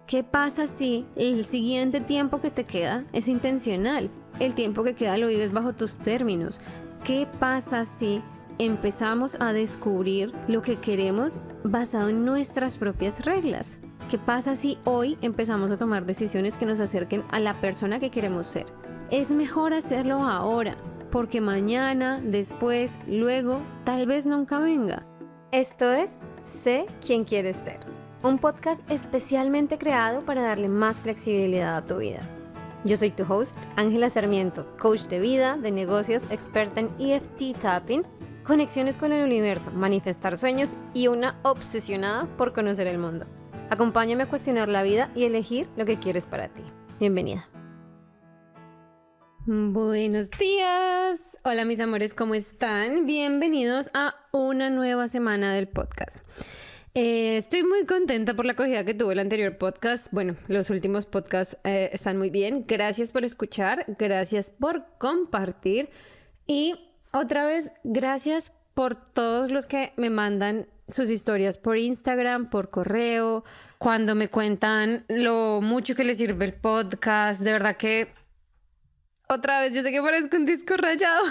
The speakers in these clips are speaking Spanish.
¿Qué pasa si el siguiente tiempo que te queda es intencional? El tiempo que queda lo vives bajo tus términos. ¿Qué pasa si empezamos a descubrir lo que queremos basado en nuestras propias reglas? ¿Qué pasa si hoy empezamos a tomar decisiones que nos acerquen a la persona que queremos ser? Es mejor hacerlo ahora, porque mañana, después, luego, tal vez nunca venga. Esto es Sé quién quieres ser, un podcast especialmente creado para darle más flexibilidad a tu vida. Yo soy tu host, Ángela Sarmiento, coach de vida, de negocios, experta en EFT Tapping, conexiones con el universo, manifestar sueños y una obsesionada por conocer el mundo. Acompáñame a cuestionar la vida y elegir lo que quieres para ti. Bienvenida. Buenos días. Hola mis amores, ¿cómo están? Bienvenidos a una nueva semana del podcast. Estoy muy contenta por la acogida que tuvo el anterior podcast. Bueno, los últimos podcasts están muy bien. Gracias por escuchar, gracias por compartir y otra vez gracias por todos los que me mandan sus historias por Instagram, por correo, cuando me cuentan lo mucho que les sirve el podcast. De verdad que otra vez yo sé que parezco un disco rayado,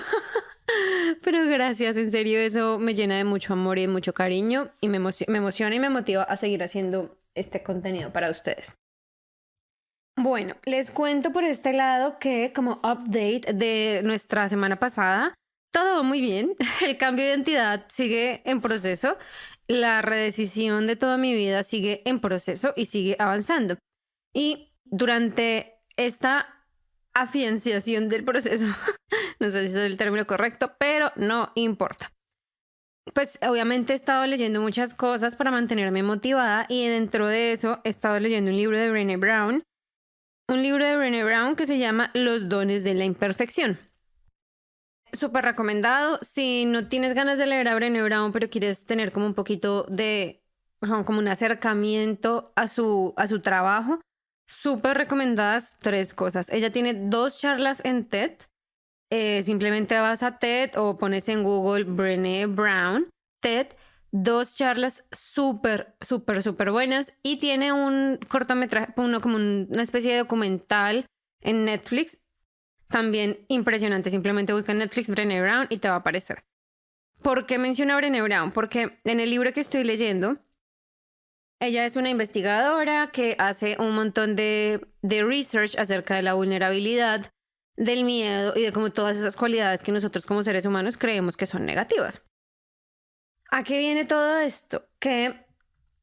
pero gracias, en serio, eso me llena de mucho amor y de mucho cariño y me emociona y me motiva a seguir haciendo este contenido para ustedes. Bueno, les cuento por este lado que como update de nuestra semana pasada, todo va muy bien. El cambio de identidad sigue en proceso. La redecisión de toda mi vida sigue en proceso y sigue avanzando. Y durante esta afianzación del proceso, no sé si es el término correcto, pero no importa. Pues obviamente he estado leyendo muchas cosas para mantenerme motivada y dentro de eso he estado leyendo un libro de Brené Brown. Un libro de Brené Brown que se llama Los dones de la imperfección. Súper recomendado. Si no tienes ganas de leer a Brené Brown, pero quieres tener como un poquito de, como un acercamiento a su trabajo, súper recomendadas 3 cosas. Ella tiene 2 charlas en TED. Simplemente vas a TED o pones en Google Brené Brown, TED, 2 charlas súper buenas y tiene un cortometraje, como una especie de documental en Netflix. También impresionante, simplemente busca en Netflix Brené Brown y te va a aparecer. ¿Por qué menciono a Brené Brown? Porque en el libro que estoy leyendo, ella es una investigadora que hace un montón de research acerca de la vulnerabilidad, del miedo y de como todas esas cualidades que nosotros como seres humanos creemos que son negativas. ¿A qué viene todo esto? Que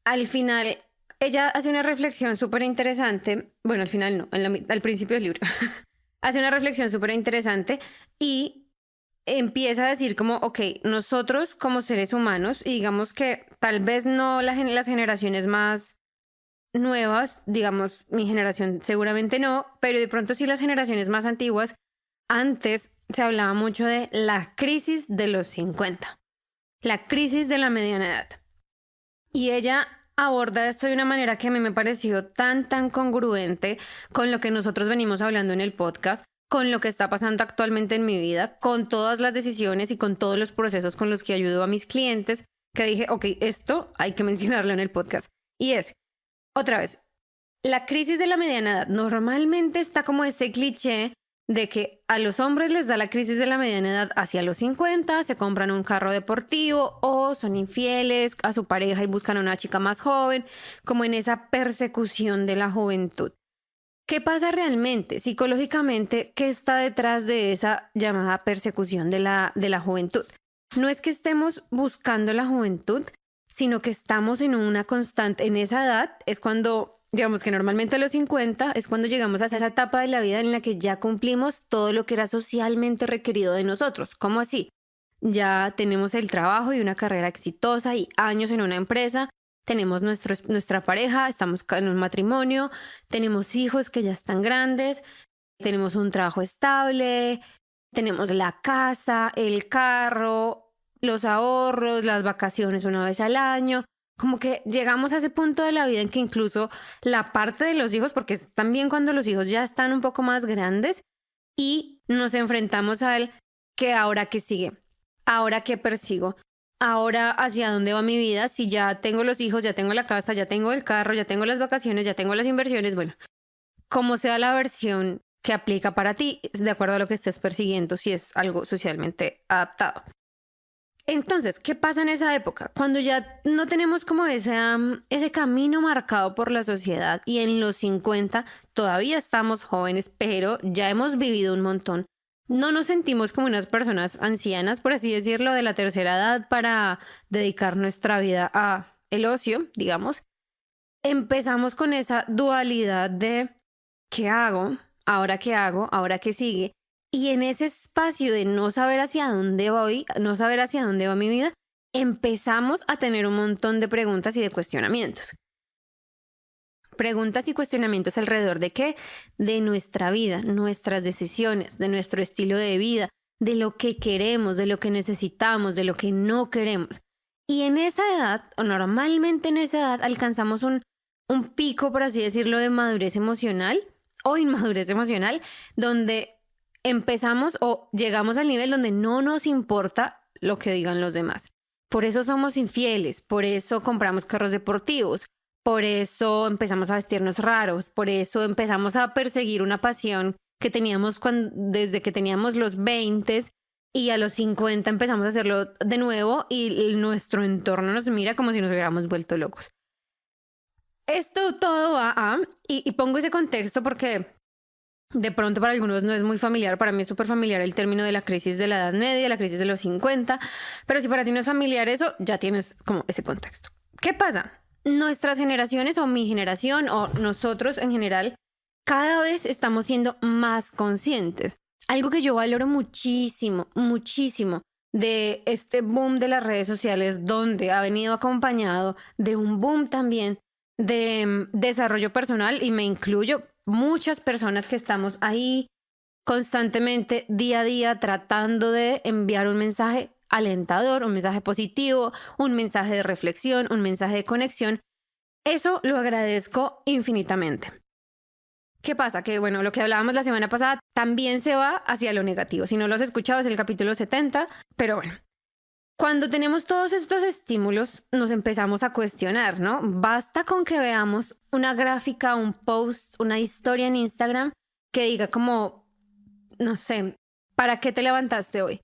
al final ella hace una reflexión súper interesante, bueno, al final no, al principio del libro. Hace una reflexión súper interesante y empieza a decir como, ok, nosotros como seres humanos, y digamos que tal vez no las generaciones más nuevas, digamos mi generación seguramente no, pero de pronto sí las generaciones más antiguas, antes se hablaba mucho de la crisis de los 50, la crisis de la mediana edad. Y ella aborda esto de una manera que a mí me pareció tan congruente con lo que nosotros venimos hablando en el podcast, con lo que está pasando actualmente en mi vida, con todas las decisiones y con todos los procesos con los que ayudo a mis clientes, que dije, ok, esto hay que mencionarlo en el podcast. Y es, otra vez, la crisis de la mediana edad. Normalmente está como ese cliché de que a los hombres les da la crisis de la mediana edad hacia los 50, se compran un carro deportivo o son infieles a su pareja y buscan a una chica más joven, como en esa persecución de la juventud. ¿Qué pasa realmente? Psicológicamente, ¿qué está detrás de esa llamada persecución de la juventud? No es que estemos buscando la juventud, sino que estamos en una constante, en esa edad es cuando, digamos que normalmente a los 50 es cuando llegamos a esa etapa de la vida en la que ya cumplimos todo lo que era socialmente requerido de nosotros. ¿Cómo así? Ya tenemos el trabajo y una carrera exitosa y años en una empresa, tenemos nuestra pareja, estamos en un matrimonio, tenemos hijos que ya están grandes, tenemos un trabajo estable, tenemos la casa, el carro, los ahorros, las vacaciones una vez al año. Como que llegamos a ese punto de la vida en que incluso la parte de los hijos, porque es también cuando los hijos ya están un poco más grandes y nos enfrentamos al que ahora que sigue, ahora que persigo, ahora hacia dónde va mi vida, si ya tengo los hijos, ya tengo la casa, ya tengo el carro, ya tengo las vacaciones, ya tengo las inversiones, bueno, como sea la versión que aplica para ti, de acuerdo a lo que estés persiguiendo, si es algo socialmente adaptado. Entonces, ¿qué pasa en esa época? Cuando ya no tenemos como ese camino marcado por la sociedad y en los 50 todavía estamos jóvenes, pero ya hemos vivido un montón. No nos sentimos como unas personas ancianas, por así decirlo, de la tercera edad para dedicar nuestra vida a el ocio, digamos. Empezamos con esa dualidad de ¿qué hago? ¿Ahora qué hago? ¿Ahora qué sigue? Y en ese espacio de no saber hacia dónde voy, no saber hacia dónde va mi vida, empezamos a tener un montón de preguntas y de cuestionamientos. Preguntas y cuestionamientos alrededor de qué? De nuestra vida, nuestras decisiones, de nuestro estilo de vida, de lo que queremos, de lo que necesitamos, de lo que no queremos. Y en esa edad, o normalmente en esa edad, alcanzamos un pico, por así decirlo, de madurez emocional o inmadurez emocional, donde empezamos o llegamos al nivel donde no nos importa lo que digan los demás. Por eso somos infieles, por eso compramos carros deportivos, por eso empezamos a vestirnos raros, por eso empezamos a perseguir una pasión que teníamos desde que teníamos los 20 y a los 50 empezamos a hacerlo de nuevo y nuestro entorno nos mira como si nos hubiéramos vuelto locos. Esto todo va y pongo ese contexto porque de pronto para algunos no es muy familiar, para mí es súper familiar el término de la crisis de la Edad Media, la crisis de los 50, pero si para ti no es familiar eso, ya tienes como ese contexto. ¿Qué pasa? Nuestras generaciones o mi generación o nosotros en general, cada vez estamos siendo más conscientes. Algo que yo valoro muchísimo, muchísimo de este boom de las redes sociales, donde ha venido acompañado de un boom también de desarrollo personal, y me incluyo, muchas personas que estamos ahí constantemente, día a día, tratando de enviar un mensaje alentador, un mensaje positivo, un mensaje de reflexión, un mensaje de conexión. Eso lo agradezco infinitamente. ¿Qué pasa? Que bueno, lo que hablábamos la semana pasada también se va hacia lo negativo. Si no lo has escuchado es el capítulo 70, pero bueno. Cuando tenemos todos estos estímulos, nos empezamos a cuestionar, ¿no? Basta con que veamos una gráfica, un post, una historia en Instagram que diga como, no sé, ¿para qué te levantaste hoy?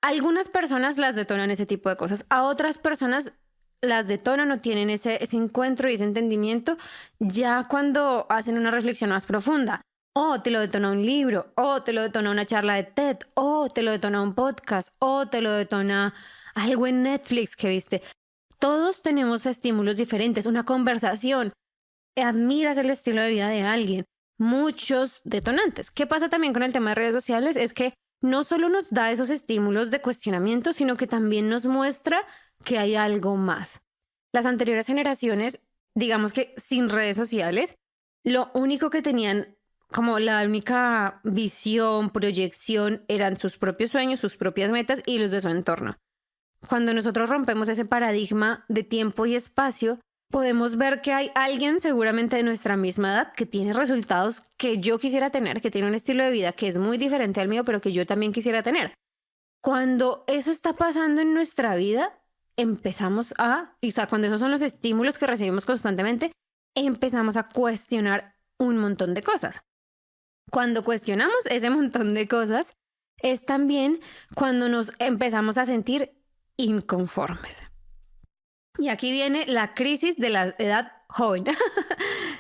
Algunas personas las detonan ese tipo de cosas, a otras personas las detonan o tienen ese encuentro y ese entendimiento ya cuando hacen una reflexión más profunda. O te lo detona un libro, o te lo detona una charla de TED, o te lo detona un podcast, o te lo detona algo en Netflix que viste. Todos tenemos estímulos diferentes, una conversación, admiras el estilo de vida de alguien, muchos detonantes. ¿Qué pasa también con el tema de redes sociales? Es que no solo nos da esos estímulos de cuestionamiento, sino que también nos muestra que hay algo más. Las anteriores generaciones, digamos que sin redes sociales, lo único que tenían, como la única visión, proyección, eran sus propios sueños, sus propias metas y los de su entorno. Cuando nosotros rompemos ese paradigma de tiempo y espacio, podemos ver que hay alguien seguramente de nuestra misma edad que tiene resultados que yo quisiera tener, que tiene un estilo de vida que es muy diferente al mío, pero que yo también quisiera tener. Cuando eso está pasando en nuestra vida, empezamos cuando esos son los estímulos que recibimos constantemente, empezamos a cuestionar un montón de cosas. Cuando cuestionamos ese montón de cosas, es también cuando nos empezamos a sentir inconformes. Y aquí viene la crisis de la edad joven.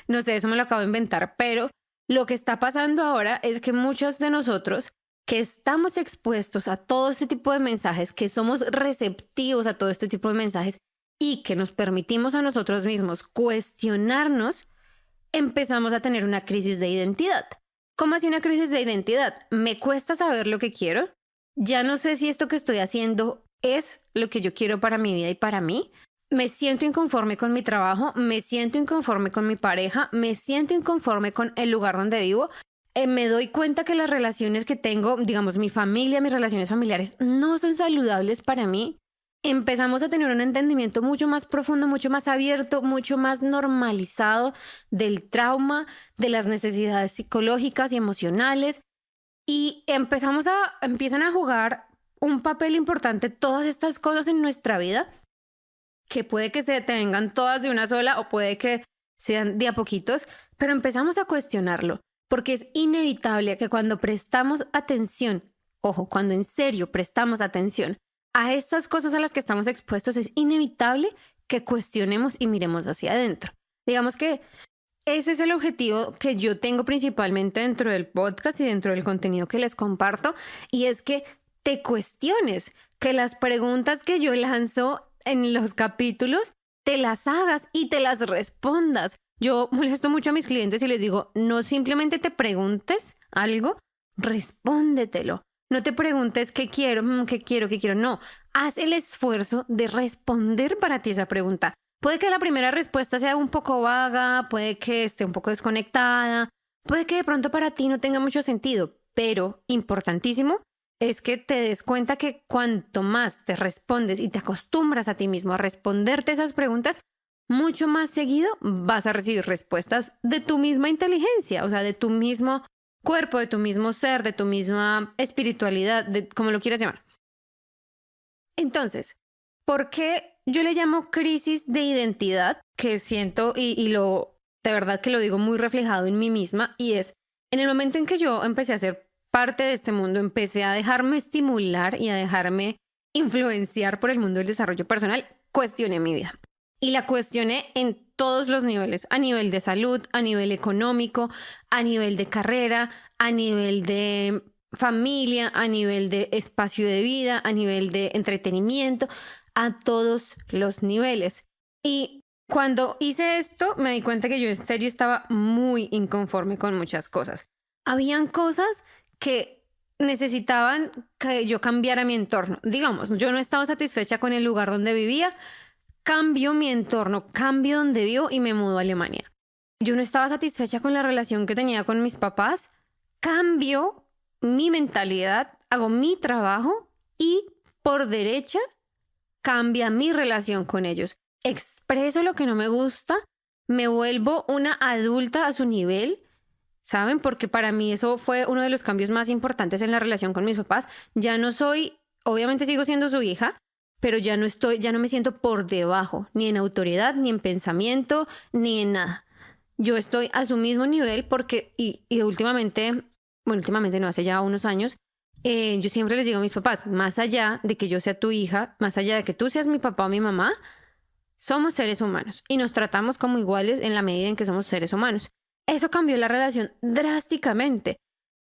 No sé, eso me lo acabo de inventar, pero lo que está pasando ahora es que muchos de nosotros que estamos expuestos a todo este tipo de mensajes, que somos receptivos a todo este tipo de mensajes y que nos permitimos a nosotros mismos cuestionarnos, empezamos a tener una crisis de identidad. ¿Cómo así una crisis de identidad? Me cuesta saber lo que quiero. Ya no sé si esto que estoy haciendo es lo que yo quiero para mi vida y para mí. Me siento inconforme con mi trabajo, me siento inconforme con mi pareja, me siento inconforme con el lugar donde vivo. Me doy cuenta que las relaciones que tengo, digamos mi familia, mis relaciones familiares, no son saludables para mí. Empezamos a tener un entendimiento mucho más profundo, mucho más abierto, mucho más normalizado del trauma, de las necesidades psicológicas y emocionales. Y empiezan a jugar un papel importante todas estas cosas en nuestra vida, que puede que se te vengan todas de una sola o puede que sean de a poquitos, pero empezamos a cuestionarlo, porque es inevitable que cuando prestamos atención, ojo, cuando en serio prestamos atención a estas cosas a las que estamos expuestos, es inevitable que cuestionemos y miremos hacia adentro. Digamos que ese es el objetivo que yo tengo principalmente dentro del podcast y dentro del contenido que les comparto, y es que te cuestiones, que las preguntas que yo lanzo en los capítulos te las hagas y te las respondas. Yo molesto mucho a mis clientes y les digo, no simplemente te preguntes algo, respóndetelo. No te preguntes qué quiero, qué quiero. No, haz el esfuerzo de responder para ti esa pregunta. Puede que la primera respuesta sea un poco vaga, puede que esté un poco desconectada, puede que de pronto para ti no tenga mucho sentido, pero importantísimo es que te des cuenta que cuanto más te respondes y te acostumbras a ti mismo a responderte esas preguntas, mucho más seguido vas a recibir respuestas de tu misma inteligencia, o sea, de tu mismo cuerpo, de tu mismo ser, de tu misma espiritualidad, de como lo quieras llamar. Entonces, ¿por qué yo le llamo crisis de identidad? Que siento de verdad que lo digo muy reflejado en mí misma, y es en el momento en que yo empecé a ser parte de este mundo, empecé a dejarme estimular y a dejarme influenciar por el mundo del desarrollo personal, cuestioné mi vida. Y la cuestioné en todos los niveles, a nivel de salud, a nivel económico, a nivel de carrera, a nivel de familia, a nivel de espacio de vida, a nivel de entretenimiento, a todos los niveles. Y cuando hice esto, me di cuenta que yo en serio estaba muy inconforme con muchas cosas. Habían cosas que necesitaban que yo cambiara mi entorno. Digamos, yo no estaba satisfecha con el lugar donde vivía, cambio mi entorno, cambio donde vivo y me mudo a Alemania. Yo no estaba satisfecha con la relación que tenía con mis papás, cambio mi mentalidad, hago mi trabajo y por derecha cambia mi relación con ellos. Expreso lo que no me gusta, me vuelvo una adulta a su nivel, ¿saben? Porque para mí eso fue uno de los cambios más importantes en la relación con mis papás. Ya no soy, obviamente sigo siendo su hija, pero ya no me siento por debajo, ni en autoridad, ni en pensamiento, ni en nada. Yo estoy a su mismo nivel porque, y últimamente no, hace ya unos años, yo siempre les digo a mis papás, más allá de que yo sea tu hija, más allá de que tú seas mi papá o mi mamá, somos seres humanos y nos tratamos como iguales en la medida en que somos seres humanos. Eso cambió la relación drásticamente.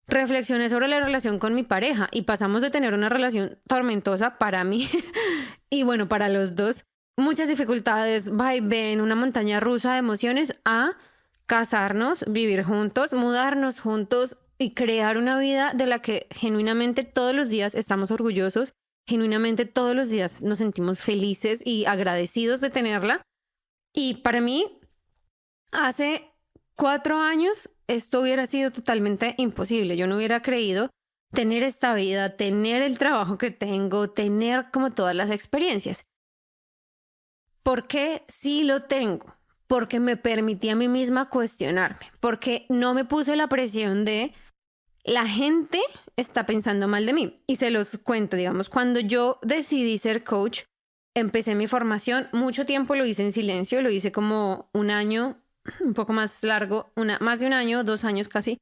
Reflexioné sobre la relación con mi pareja y pasamos de tener una relación tormentosa para mí y bueno, para los dos, muchas dificultades, vaivén, una montaña rusa de emociones, a casarnos, vivir juntos, mudarnos juntos y crear una vida de la que genuinamente todos los días estamos orgullosos, genuinamente todos los días nos sentimos felices y agradecidos de tenerla. Y para mí, hace 4 años esto hubiera sido totalmente imposible. Yo no hubiera creído tener esta vida, tener el trabajo que tengo, tener como todas las experiencias. ¿Por qué sí lo tengo? Porque me permití a mí misma cuestionarme, porque no me puse la presión de la gente está pensando mal de mí. Y se los cuento, digamos, cuando yo decidí ser coach, empecé mi formación, mucho tiempo lo hice en silencio, lo hice como un año, un poco más largo, más de un año, 2 años casi,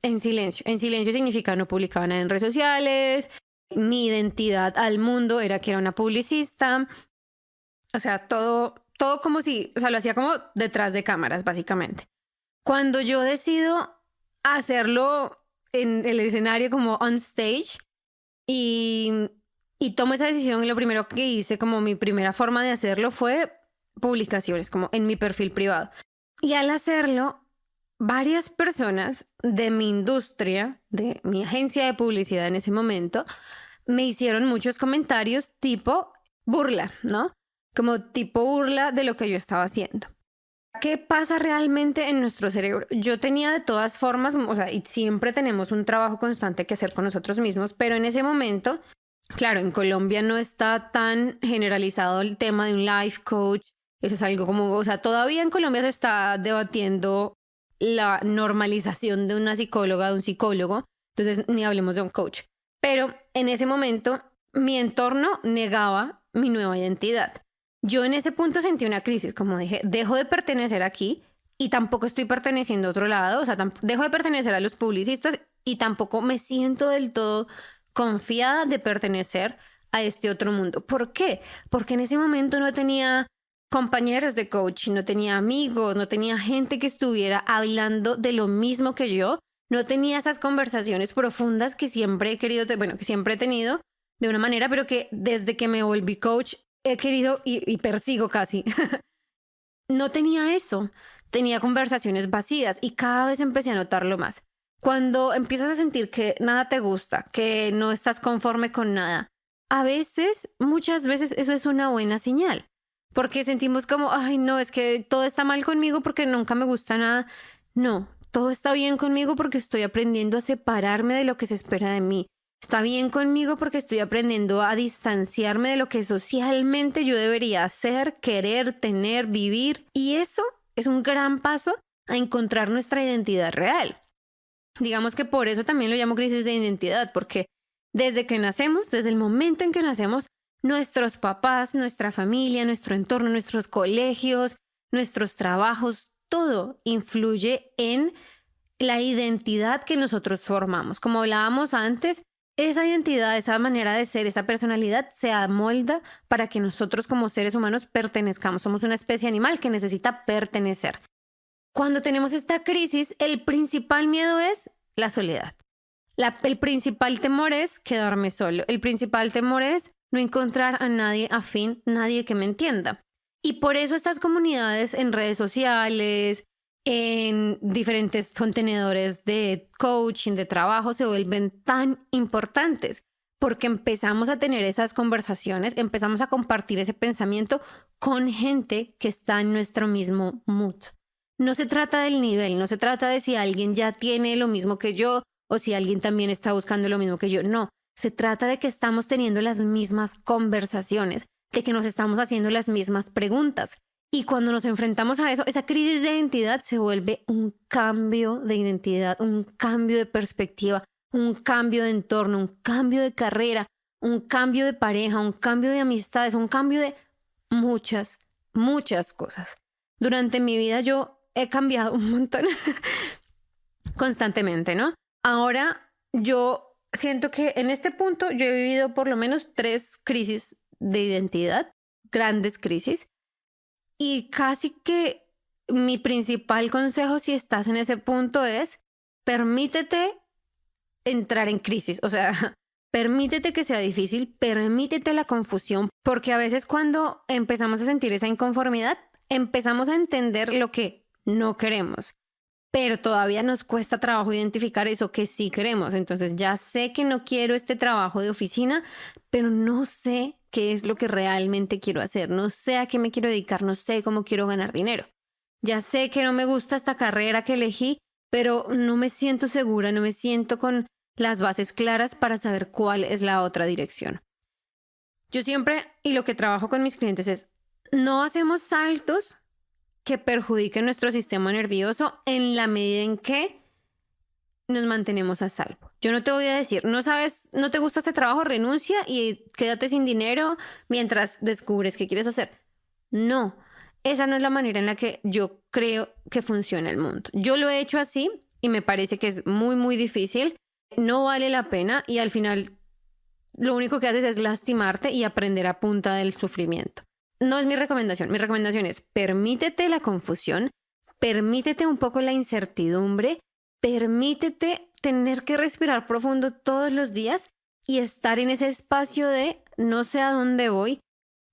en silencio. En silencio significa no publicaba nada en redes sociales, mi identidad al mundo era que era una publicista, o sea, todo como si, o sea, lo hacía como detrás de cámaras, básicamente. Cuando yo decido hacerlo en el escenario como on stage y tomo esa decisión, y lo primero que hice, como mi primera forma de hacerlo, fue publicaciones, como en mi perfil privado. Y al hacerlo, varias personas de mi industria, de mi agencia de publicidad en ese momento, me hicieron muchos comentarios tipo burla, ¿no? Como tipo burla de lo que yo estaba haciendo. ¿Qué pasa realmente en nuestro cerebro? Yo tenía de todas formas, o sea, y siempre tenemos un trabajo constante que hacer con nosotros mismos, pero en ese momento, claro, en Colombia no está tan generalizado el tema de un life coach. Eso es algo como, o sea, todavía en Colombia se está debatiendo la normalización de una psicóloga, de un psicólogo, entonces ni hablemos de un coach. Pero en ese momento mi entorno negaba mi nueva identidad. Yo en ese punto sentí una crisis, como dije, dejo de pertenecer aquí y tampoco estoy perteneciendo a otro lado, o sea, dejo de pertenecer a los publicistas y tampoco me siento del todo confiada de pertenecer a este otro mundo. ¿Por qué? Porque en ese momento no tenía compañeros de coaching, no tenía amigos, no tenía gente que estuviera hablando de lo mismo que yo, no tenía esas conversaciones profundas que siempre he querido, que siempre he tenido de una manera, pero que desde que me volví coach he querido y persigo casi. No tenía eso, tenía conversaciones vacías y cada vez empecé a notarlo más. Cuando empiezas a sentir que nada te gusta, que no estás conforme con nada, a veces, muchas veces eso es una buena señal, porque sentimos como, ay, no, es que todo está mal conmigo porque nunca me gusta nada. No, todo está bien conmigo porque estoy aprendiendo a separarme de lo que se espera de mí. Está bien conmigo porque estoy aprendiendo a distanciarme de lo que socialmente yo debería hacer, querer, tener, vivir. Y eso es un gran paso a encontrar nuestra identidad real. Digamos que por eso también lo llamo crisis de identidad, porque desde que nacemos, desde el momento en que nacemos, nuestros papás, nuestra familia, nuestro entorno, nuestros colegios, nuestros trabajos, todo influye en la identidad que nosotros formamos. Como hablábamos antes, esa identidad, esa manera de ser, esa personalidad se amolda para que nosotros como seres humanos pertenezcamos. Somos una especie animal que necesita pertenecer. Cuando tenemos esta crisis, el principal miedo es la soledad. El principal temor es quedarme solo. El principal temor es no encontrar a nadie afín, nadie que me entienda. Y por eso estas comunidades en redes sociales, en diferentes contenedores de coaching, de trabajo, se vuelven tan importantes porque empezamos a tener esas conversaciones, empezamos a compartir ese pensamiento con gente que está en nuestro mismo mood. No se trata del nivel, no se trata de si alguien ya tiene lo mismo que yo o si alguien también está buscando lo mismo que yo. No, se trata de que estamos teniendo las mismas conversaciones, de que nos estamos haciendo las mismas preguntas. Y cuando nos enfrentamos a eso, esa crisis de identidad se vuelve un cambio de identidad, un cambio de perspectiva, un cambio de entorno, un cambio de carrera, un cambio de pareja, un cambio de amistades, un cambio de muchas, muchas cosas. Durante mi vida yo he cambiado un montón constantemente, ¿no? Ahora yo siento que en este punto yo he vivido por lo menos 3 crisis de identidad, grandes crisis. Y casi que mi principal consejo si estás en ese punto es permítete entrar en crisis. O sea, permítete que sea difícil, permítete la confusión, porque a veces cuando empezamos a sentir esa inconformidad, empezamos a entender lo que no queremos, pero todavía nos cuesta trabajo identificar eso que sí queremos. Entonces ya sé que no quiero este trabajo de oficina, pero no sé qué es lo que realmente quiero hacer, no sé a qué me quiero dedicar, no sé cómo quiero ganar dinero. Ya sé que no me gusta esta carrera que elegí, pero no me siento segura, no me siento con las bases claras para saber cuál es la otra dirección. Yo siempre, y lo que trabajo con mis clientes es, no hacemos saltos que perjudiquen nuestro sistema nervioso en la medida en que nos mantenemos a salvo. Yo no te voy a decir, no te gusta este trabajo, renuncia y quédate sin dinero mientras descubres qué quieres hacer. No, esa no es la manera en la que yo creo que funciona el mundo. Yo lo he hecho así y me parece que es muy, muy difícil. No vale la pena y al final lo único que haces es lastimarte y aprender a punta del sufrimiento. No es mi recomendación. Mi recomendación es permítete la confusión, permítete un poco la incertidumbre, permítete tener que respirar profundo todos los días y estar en ese espacio de no sé a dónde voy,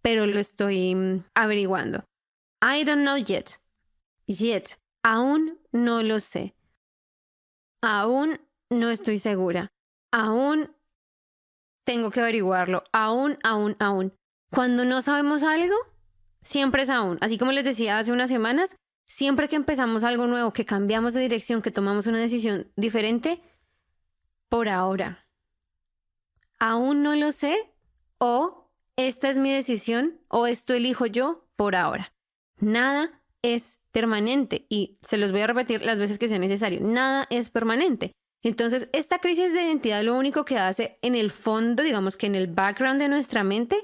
pero lo estoy averiguando. I don't know yet. Yet. Aún no lo sé. Aún no estoy segura. Aún tengo que averiguarlo. Aún. Cuando no sabemos algo, siempre es aún. Así como les decía hace unas semanas, siempre que empezamos algo nuevo, que cambiamos de dirección, que tomamos una decisión diferente, por ahora. Aún no lo sé, o esta es mi decisión, o esto elijo yo por ahora. Nada es permanente y se los voy a repetir las veces que sea necesario. Nada es permanente. Entonces, esta crisis de identidad lo único que hace en el fondo, digamos que en el background de nuestra mente,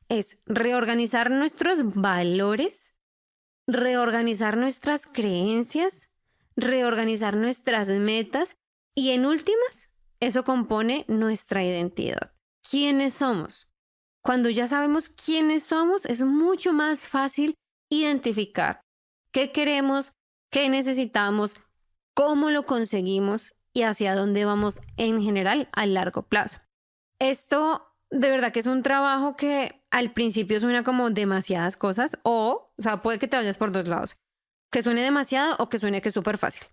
es reorganizar nuestros valores, reorganizar nuestras creencias, reorganizar nuestras metas y en últimas, eso compone nuestra identidad. ¿Quiénes somos? Cuando ya sabemos quiénes somos, es mucho más fácil identificar qué queremos, qué necesitamos, cómo lo conseguimos y hacia dónde vamos en general a largo plazo. Esto de verdad que es un trabajo que al principio suena como demasiadas cosas o sea, puede que te vayas por dos lados. Que suene demasiado o que suene que es súper fácil.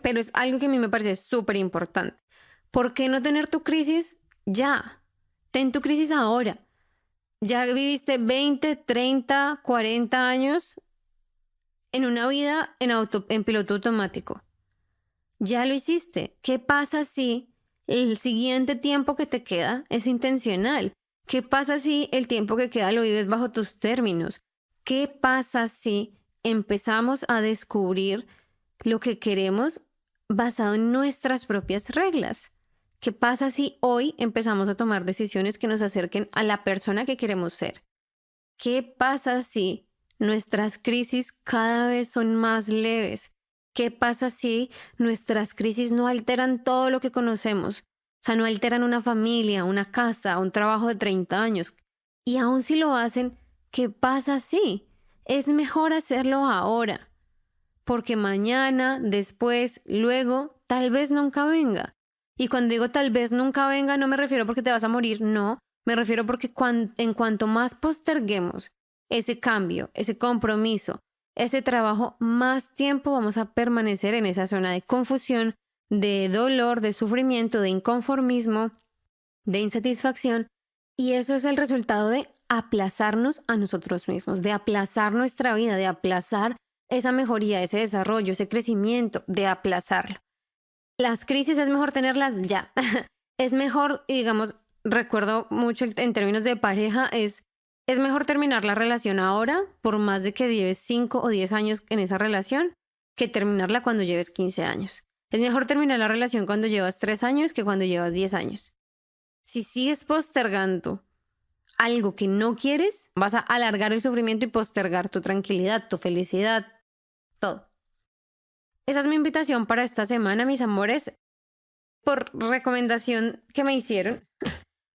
Pero es algo que a mí me parece súper importante. ¿Por qué no tener tu crisis ya? Ten tu crisis ahora. Ya viviste 20, 30, 40 años en una vida en piloto automático. Ya lo hiciste. ¿Qué pasa si el siguiente tiempo que te queda es intencional? ¿Qué pasa si el tiempo que queda lo vives bajo tus términos? ¿Qué pasa si empezamos a descubrir lo que queremos basado en nuestras propias reglas? ¿Qué pasa si hoy empezamos a tomar decisiones que nos acerquen a la persona que queremos ser? ¿Qué pasa si nuestras crisis cada vez son más leves? ¿Qué pasa si nuestras crisis no alteran todo lo que conocemos? O sea, no alteran una familia, una casa, un trabajo de 30 años. Y aun si lo hacen, ¿qué pasa si? Es mejor hacerlo ahora. Porque mañana, después, luego, tal vez nunca venga. Y cuando digo tal vez nunca venga, no me refiero porque te vas a morir, no. Me refiero porque en cuanto más posterguemos ese cambio, ese compromiso, ese trabajo, más tiempo vamos a permanecer en esa zona de confusión, de dolor, de sufrimiento, de inconformismo, de insatisfacción. Y eso es el resultado de aplazarnos a nosotros mismos, de aplazar nuestra vida, de aplazar esa mejoría, ese desarrollo, ese crecimiento, de aplazarlo. Las crisis es mejor tenerlas ya. Es mejor, digamos, recuerdo mucho en términos de pareja, es mejor terminar la relación ahora, por más de que lleves 5 o 10 años en esa relación, que terminarla cuando lleves 15 años. Es mejor terminar la relación cuando llevas 3 años que cuando llevas 10 años. Si sigues postergando algo que no quieres, vas a alargar el sufrimiento y postergar tu tranquilidad, tu felicidad, todo. Esa es mi invitación para esta semana, mis amores. Por recomendación que me hicieron,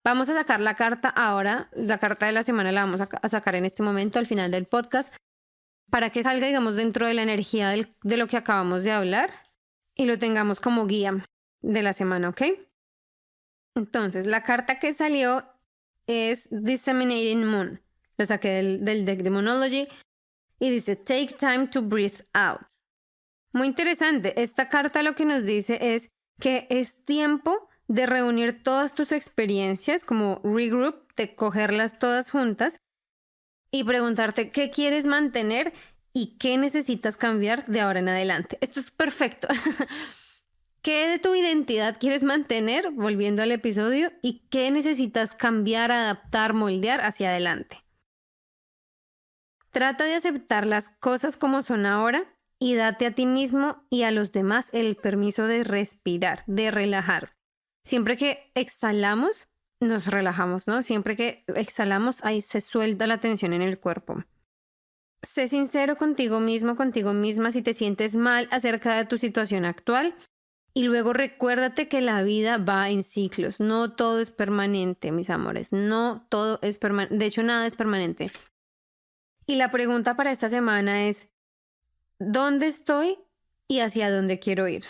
vamos a sacar la carta ahora. La carta de la semana la vamos a sacar en este momento, al final del podcast, para que salga, digamos, dentro de la energía de lo que acabamos de hablar y lo tengamos como guía de la semana, ¿ok? Entonces, la carta que salió es Disseminating Moon. Lo saqué del deck de Moonology y dice Take time to breathe out. Muy interesante. Esta carta lo que nos dice es que es tiempo de reunir todas tus experiencias, como regroup, de cogerlas todas juntas y preguntarte qué quieres mantener y qué necesitas cambiar de ahora en adelante. Esto es perfecto. ¿Qué de tu identidad quieres mantener, volviendo al episodio, y qué necesitas cambiar, adaptar, moldear hacia adelante? Trata de aceptar las cosas como son ahora y date a ti mismo y a los demás el permiso de respirar, de relajar. Siempre que exhalamos, nos relajamos, ¿no? Siempre que exhalamos, ahí se suelta la tensión en el cuerpo. Sé sincero contigo mismo, contigo misma, si te sientes mal acerca de tu situación actual. Y luego recuérdate que la vida va en ciclos. No todo es permanente, mis amores. No todo es permanente. De hecho, nada es permanente. Y la pregunta para esta semana es, ¿dónde estoy y hacia dónde quiero ir?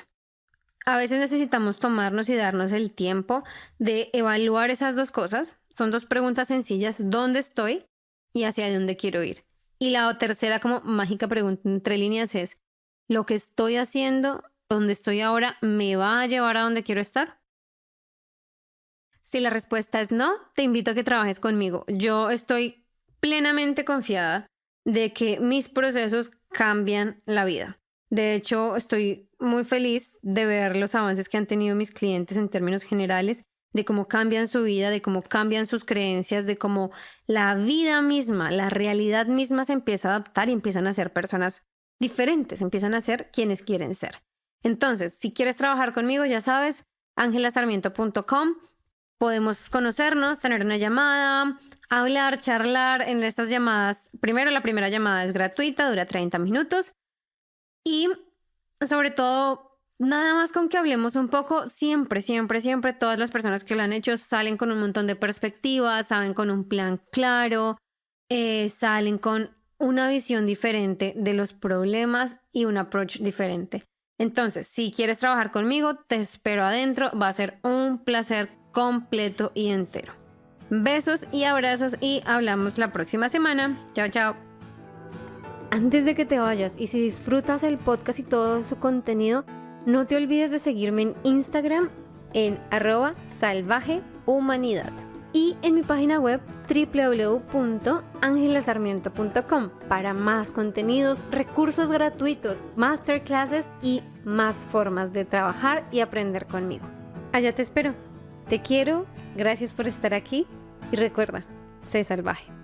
A veces necesitamos tomarnos y darnos el tiempo de evaluar esas dos cosas. Son dos preguntas sencillas. ¿Dónde estoy y hacia dónde quiero ir? Y la tercera como mágica pregunta entre líneas es, ¿lo que estoy haciendo, donde estoy ahora, me va a llevar a donde quiero estar? Si la respuesta es no, te invito a que trabajes conmigo. Yo estoy plenamente confiada de que mis procesos cambian la vida. De hecho, estoy muy feliz de ver los avances que han tenido mis clientes en términos generales, de cómo cambian su vida, de cómo cambian sus creencias, de cómo la vida misma, la realidad misma se empieza a adaptar y empiezan a ser personas diferentes, empiezan a ser quienes quieren ser. Entonces, si quieres trabajar conmigo, ya sabes, angelasarmiento.com. Podemos conocernos, tener una llamada, hablar, charlar en estas llamadas. Primero, la primera llamada es gratuita, dura 30 minutos. Y sobre todo, nada más con que hablemos un poco, siempre, todas las personas que lo han hecho salen con un montón de perspectivas, salen con un plan claro, salen con una visión diferente de los problemas y un approach diferente. Entonces, si quieres trabajar conmigo, te espero adentro. Va a ser un placer completo y entero. Besos y abrazos y hablamos la próxima semana. Chao, chao. Antes de que te vayas y si disfrutas el podcast y todo su contenido, no te olvides de seguirme en Instagram en @salvajehumanidad y en mi página web www.angelasarmiento.com para más contenidos, recursos gratuitos, masterclasses y más formas de trabajar y aprender conmigo. Allá te espero. Te quiero, gracias por estar aquí y recuerda, sé salvaje.